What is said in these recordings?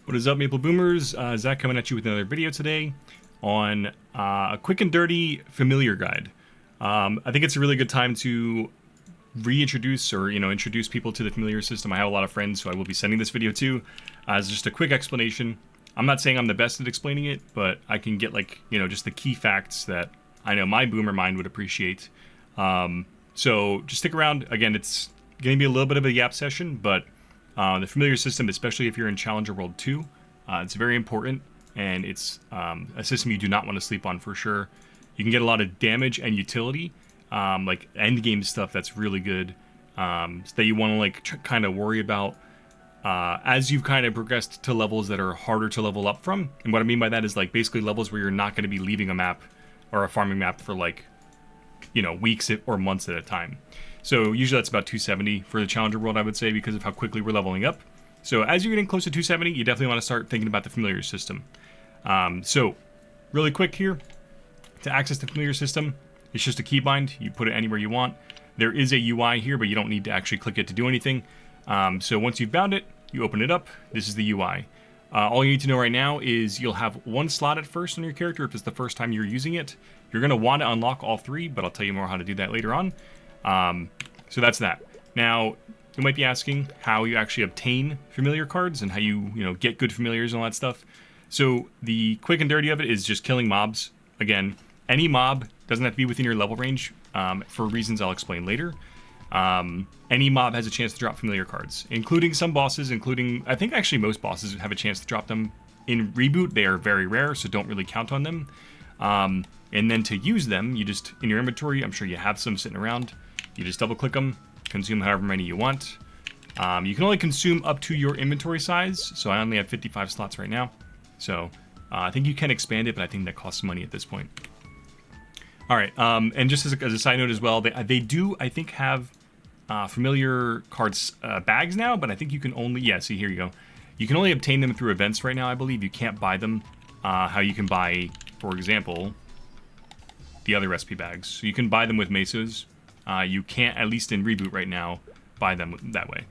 What is up, Maple Boomers? Zach coming at you with another video today on a quick and dirty familiar guide. I think it's a really good time to reintroduce or introduce people to the familiar system. I have a lot of friends who I will be sending this video to as just a quick explanation. I'm not saying I'm the best at explaining it, but I can get just the key facts that I know my boomer mind would appreciate. So just stick around. Again, it's going to be a little bit of a yap session, but the familiar system, especially if you're in Challenger World 2, it's very important, and it's a system you do not want to sleep on for sure. You can get a lot of damage and utility, like endgame stuff that's really good, that you want to kind of worry about as you've kind of progressed to levels that are harder to level up from. And what I mean by that is basically levels where you're not going to be leaving a map or a farming map for weeks or months at a time. So usually that's about 270 for the Challenger World, I would say, because of how quickly we're leveling up. So as you're getting close to 270, you definitely want to start thinking about the familiar system. So really quick here, to access the familiar system, it's just a keybind. You put it anywhere you want. There is a UI here, but you don't need to actually click it to do anything. So once you've bound it, you open it up. This is the UI. All you need to know right now is you'll have one slot at first on your character if it's the first time you're using it. You're going to want to unlock all three, but I'll tell you more how to do that later on. So that's that. Now, you might be asking how you actually obtain familiar cards and how you get good familiars and all that stuff. So the quick and dirty of it is just killing mobs. Again, any mob doesn't have to be within your level range for reasons I'll explain later. Any mob has a chance to drop familiar cards, including some bosses, I think actually most bosses have a chance to drop them. In Reboot, they are very rare, so don't really count on them. And then to use them, you just, in your inventory, I'm sure you have some sitting around, you just double click them, consume however many you want. You can only consume up to your inventory size, so I only have 55 slots right now. So I think you can expand it, but I think that costs money at this point. All right, and just as a side note as well, they do, I think, have familiar cards bags now, but I think you can only, see, here you go. You can only obtain them through events right now, I believe. You can't buy them how you can buy, for example, the other recipe bags. So you can buy them with mesos. You can't, at least in Reboot right now, buy them that way.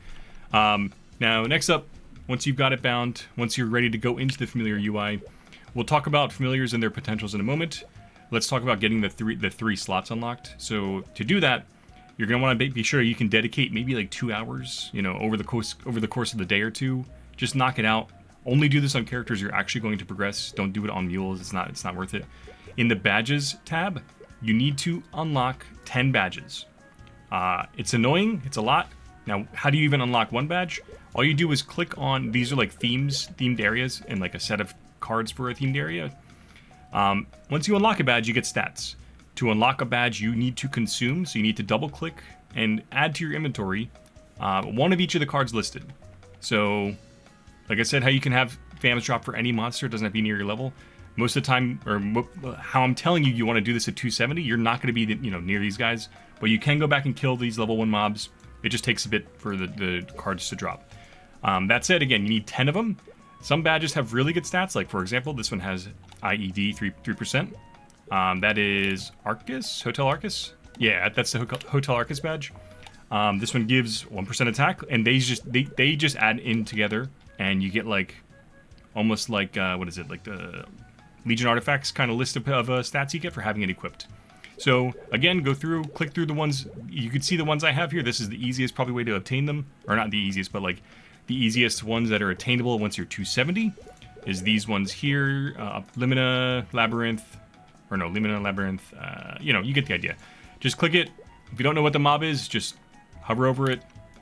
Now, next up, once you've got it bound, once you're ready to go into the familiar UI, we'll talk about familiars and their potentials in a moment. Let's talk about getting the three slots unlocked. So to do that, you're gonna want to be sure you can dedicate maybe 2 hours, over the course of the day or two. Just knock it out. Only do this on characters you're actually going to progress. Don't do it on mules. It's not worth it. In the badges tab, you need to unlock 10 badges. It's annoying. It's a lot. Now, how do you even unlock one badge? All you do is click on, these are themed areas and a set of cards for a themed area. Once you unlock a badge, you get stats. To unlock a badge, you need to consume, so you need to double click and add to your inventory one of each of the cards listed. So, like I said, how you can have fams drop for any monster, it doesn't have to be near your level. Most of the time, or how I'm telling you want to do this at 270, you're not going to be near these guys, but you can go back and kill these level 1 mobs. It just takes a bit for the cards to drop. That said, again, you need 10 of them. Some badges have really good stats, like for example, this one has IED 3%. That is Arcus, Hotel Arcus. Yeah, that's the Hotel Arcus badge. This one gives 1% attack, and they just add in together, and you get almost what is it, the Legion Artifacts kind of list of stats you get for having it equipped. So again, click through the ones. You can see the ones I have here. This is the easiest probably way to obtain them, or not the easiest, but the easiest ones that are attainable once you're 270 is these ones here. Limina, Labyrinth, you get the idea. Just click it. If you don't know what the mob is, just hover over it,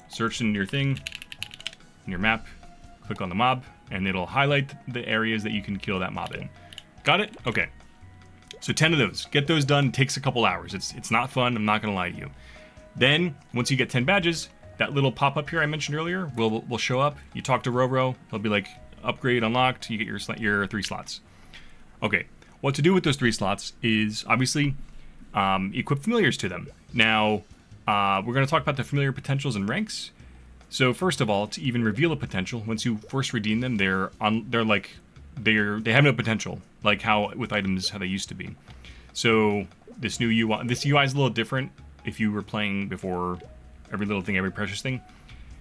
search in your thing, in your map, click on the mob, and it'll highlight the areas that you can kill that mob in. Got it? Okay. So 10 of those. Get those done. It takes a couple hours. It's not fun. I'm not going to lie to you. Then, once you get 10 badges, that little pop-up here I mentioned earlier will show up. You talk to Roro. He'll be like, upgrade unlocked. You get your 3 slots. Okay. What to do with those 3 slots is, obviously, equip familiars to them. Now, we're going to talk about the familiar potentials and ranks. So first of all, to even reveal a potential, once you first redeem them, they have no potential, like how with items how they used to be. So this new UI, this UI is a little different. If you were playing before every little thing, every precious thing,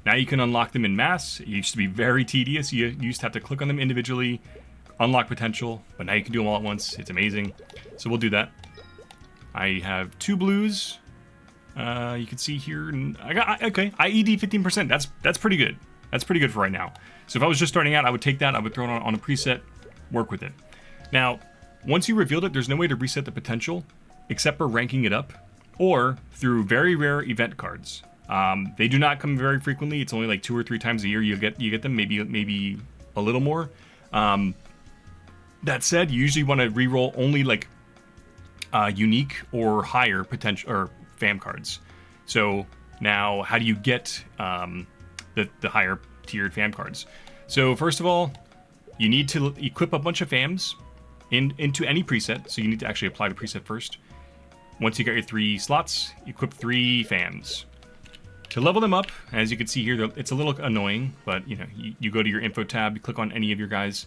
Now you can unlock them in mass. It used to be very tedious. You used to have to click on them individually, unlock potential, but now you can do them all at once. It's amazing. So we'll do that. I have 2 blues. You can see here, okay, IED 15%. That's pretty good. That's pretty good for right now. So if I was just starting out, I would take that, I would throw it on a preset, work with it. Now, once you revealed it, there's no way to reset the potential except for ranking it up or through very rare event cards. They do not come very frequently. It's only like 2 or 3 times a year you get them, maybe a little more. That said, you usually want to reroll only like unique or higher potential or fam cards. So now, how do you get the higher tiered fam cards? So first of all, you need to equip a bunch of fams into any preset. So you need to actually apply the preset first. Once you got your 3 slots, equip 3 fams. To level them up, as you can see here, it's a little annoying, but you know, you go to your info tab, you click on any of your guys.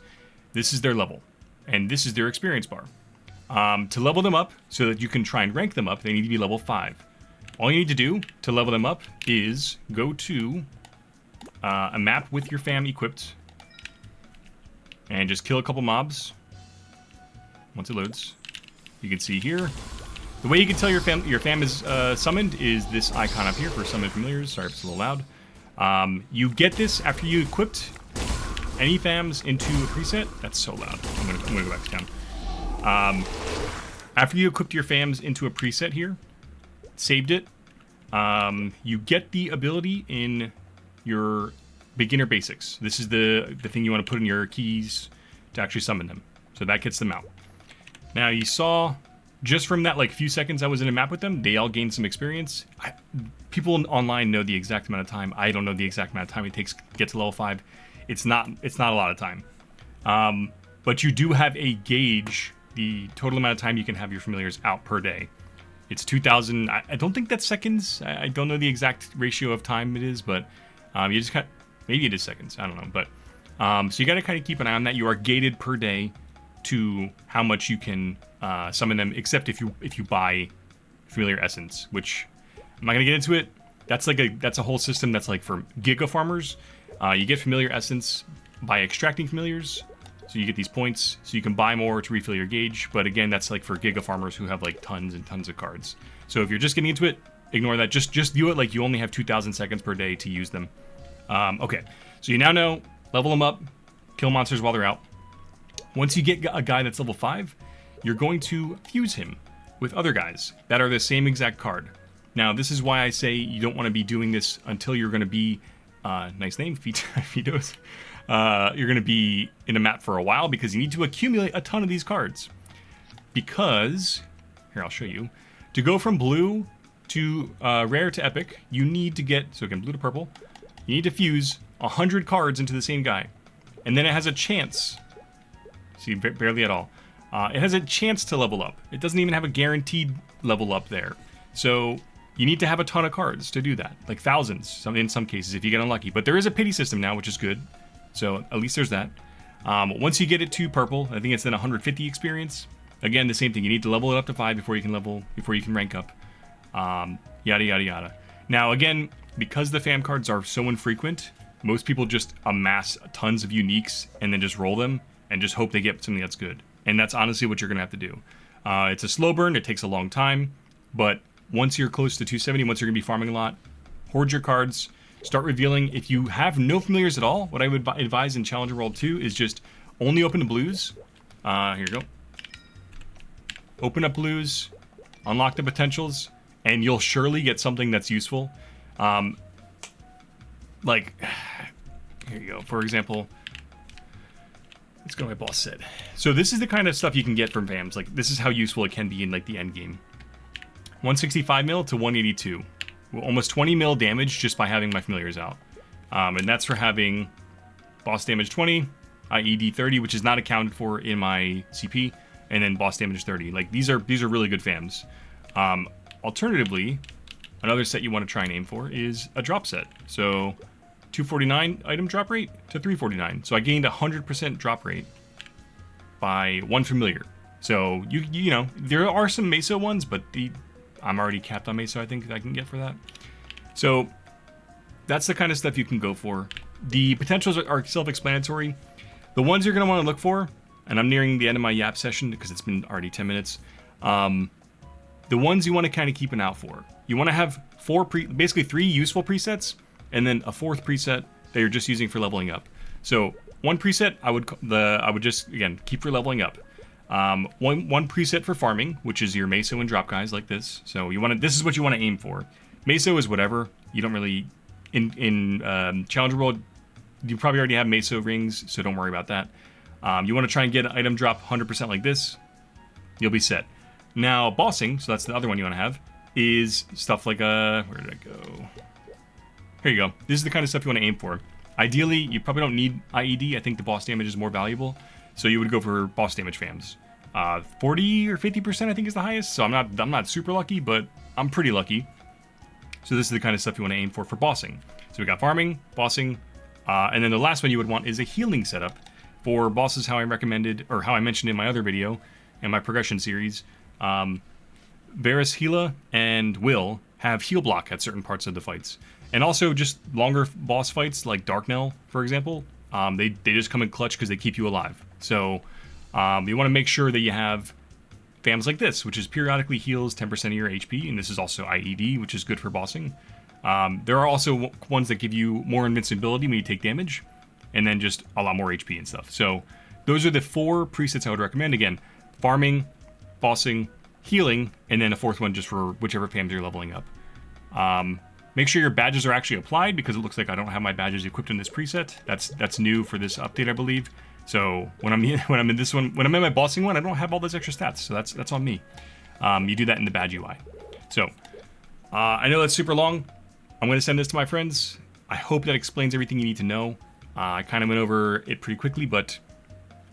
This is their level, and this is their experience bar. To level them up, so that you can try and rank them up, they need to be level 5. All you need to do to level them up is go to a map with your fam equipped, and just kill a couple mobs. Once it loads, you can see here. The way you can tell your fam is summoned is this icon up here for summon familiars. Sorry if it's a little loud. You get this after you equipped any fams into a preset. That's so loud. I'm gonna go back to town. After you equipped your fams into a preset here, saved it, you get the ability in your beginner basics. This is the thing you want to put in your keys to actually summon them. So that gets them out. Now you saw, just from that like few seconds I was in a map with them, they all gained some experience. People online know the exact amount of time. I don't know the exact amount of time it takes to get to level 5. It's not a lot of time. But you do have a gauge, the total amount of time you can have your familiars out per day. It's 2,000. I don't think that's seconds. I don't know the exact ratio of time it is, but you just maybe it is seconds. I don't know. But so you got to kind of keep an eye on that. You are gated per day to how much you can summon them, except if you buy familiar essence, which I'm not gonna get into it. That's a whole system that's like for giga farmers. You get familiar essence by extracting familiars, so you get these points, so you can buy more to refill your gauge. But again, that's like for giga farmers who have like tons and tons of cards. So if you're just getting into it, ignore that. Just do it like you only have 2,000 seconds per day to use them. Okay, so you now know, level them up, kill monsters while they're out. Once you get a guy that's level 5, you're going to fuse him with other guys that are the same exact card. Now, this is why I say you don't want to be doing this until you're going to be, nice name, Fitos. You're going to be in a map for a while, because you need to accumulate a ton of these cards. Because, here, I'll show you. To go from blue to rare to epic, you need to get, so again, blue to purple, you need to fuse 100 cards into the same guy. And then it has a chance. See, barely at all. It has a chance to level up. It doesn't even have a guaranteed level up there. So you need to have a ton of cards to do that. Like thousands in some cases if you get unlucky. But there is a pity system now, which is good. So at least there's that. Once you get it to purple, I think it's then 150 experience. Again, the same thing. You need to level it up to 5 before you can rank up. Yada, yada, yada. Now, again, because the fam cards are so infrequent, most people just amass tons of uniques and then just roll them and just hope they get something that's good. And that's honestly what you're going to have to do. It's a slow burn. It takes a long time. But once you're close to 270, once you're going to be farming a lot, hoard your cards, start revealing. If you have no familiars at all, what I would advise in Challenger World 2 is just only open the blues. Here you go. Open up blues, unlock the potentials, and you'll surely get something that's useful. Like, here you go. For example, let's go to my boss said. So this is the kind of stuff you can get from fams. Like, this is how useful it can be in like the end game. 165 mil to 182. Almost 20 mil damage just by having my familiars out. And that's for having boss damage 20, IED 30, which is not accounted for in my CP, and then boss damage 30. Like, these are really good fams. Alternatively, another set you want to try and aim for is a drop set. So 249 item drop rate to 349. So I gained 100% drop rate by one familiar. So you know, there are some Meso ones, but I'm already capped on Meso, I think I can get for that. So that's the kind of stuff you can go for. The potentials are self-explanatory. The ones you're going to want to look for, and I'm nearing the end of my yap session because it's been already 10 minutes. The ones you want to kind of keep an eye out for. You want to have basically 3 useful presets, and then a 4th preset that you're just using for leveling up. So one preset I would just again keep for leveling up. One preset for farming, which is your meso and drop guys like this. So this is what you want to aim for. Meso is whatever. You don't really in Challenger World. You probably already have meso rings, so don't worry about that. You want to try and get an item drop 100% like this. You'll be set. Now bossing, so that's the other one you want to have, is stuff like where did I go? Here you go. This is the kind of stuff you want to aim for. Ideally, you probably don't need IED. I think the boss damage is more valuable. So you would go for boss damage fams. 40 or 50% I think is the highest. So I'm not super lucky, but I'm pretty lucky. So this is the kind of stuff you want to aim for bossing. So we got farming, bossing, and then the last one you would want is a healing setup for bosses. How I recommended, or how I mentioned in my other video, in my progression series. Varus, Hela, and Will have heal block at certain parts of the fights. And also just longer boss fights like Darknell, for example, they just come in clutch because they keep you alive. So you want to make sure that you have fams like this, which is periodically heals 10% of your HP, and this is also IED, which is good for bossing. There are also ones that give you more invincibility when you take damage, and then just a lot more HP and stuff. So those are the 4 presets I would recommend. Again, farming, bossing, healing, and then a 4th one just for whichever fams you're leveling up. Make sure your badges are actually applied, because it looks like I don't have my badges equipped in this preset. That's new for this update, I believe. So when I'm in this one, when I'm in my bossing one, I don't have all those extra stats. So that's on me. You do that in the badge UI. So I know that's super long. I'm going to send this to my friends. I hope that explains everything you need to know. I kind of went over it pretty quickly, but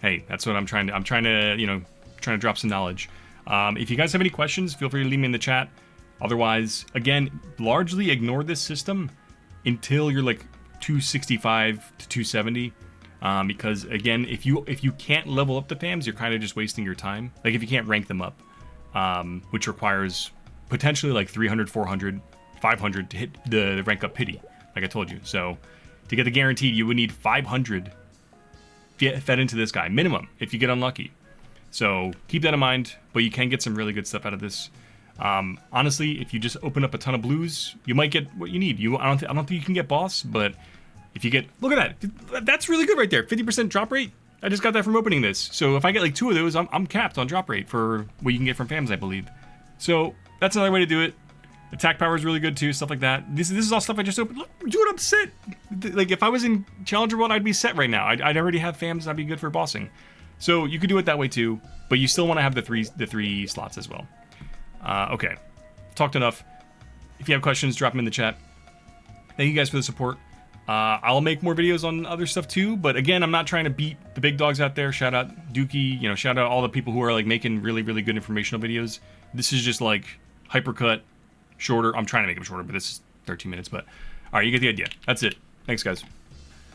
hey, that's what I'm trying to. I'm trying to drop some knowledge. If you guys have any questions, feel free to leave me in the chat. Otherwise, again, largely ignore this system until you're like 265 to 270. Because again, if you can't level up the fams, you're kind of just wasting your time. Like if you can't rank them up, which requires potentially like 300, 400, 500 to hit the rank up pity, like I told you. So to get the guaranteed, you would need 500 fed into this guy minimum if you get unlucky. So keep that in mind, but you can get some really good stuff out of this. Honestly, if you just open up a ton of blues, you might get what you need. I don't think you can get boss, but if you get, look at that, that's really good right there. 50% drop rate. I just got that from opening this. So if I get like 2 of those, I'm capped on drop rate for what you can get from fams, I believe. So that's another way to do it. Attack power is really good too, stuff like that. This is all stuff I just opened. Look, dude, I'm set. Like if I was in Challenger World, I'd be set right now. I'd already have fams. I'd be good for bossing. So you could do it that way too, but you still want to have the three slots as well. Okay, talked enough. If you have questions, drop them in the chat. Thank you guys for the support. I'll make more videos on other stuff too, but again, I'm not trying to beat the big dogs out there. Shout out Dookie, shout out all the people who are like making really, really good informational videos. This is just like hypercut, shorter. I'm trying to make them shorter, but this is 13 minutes, but all right, you get the idea. That's it. Thanks, guys.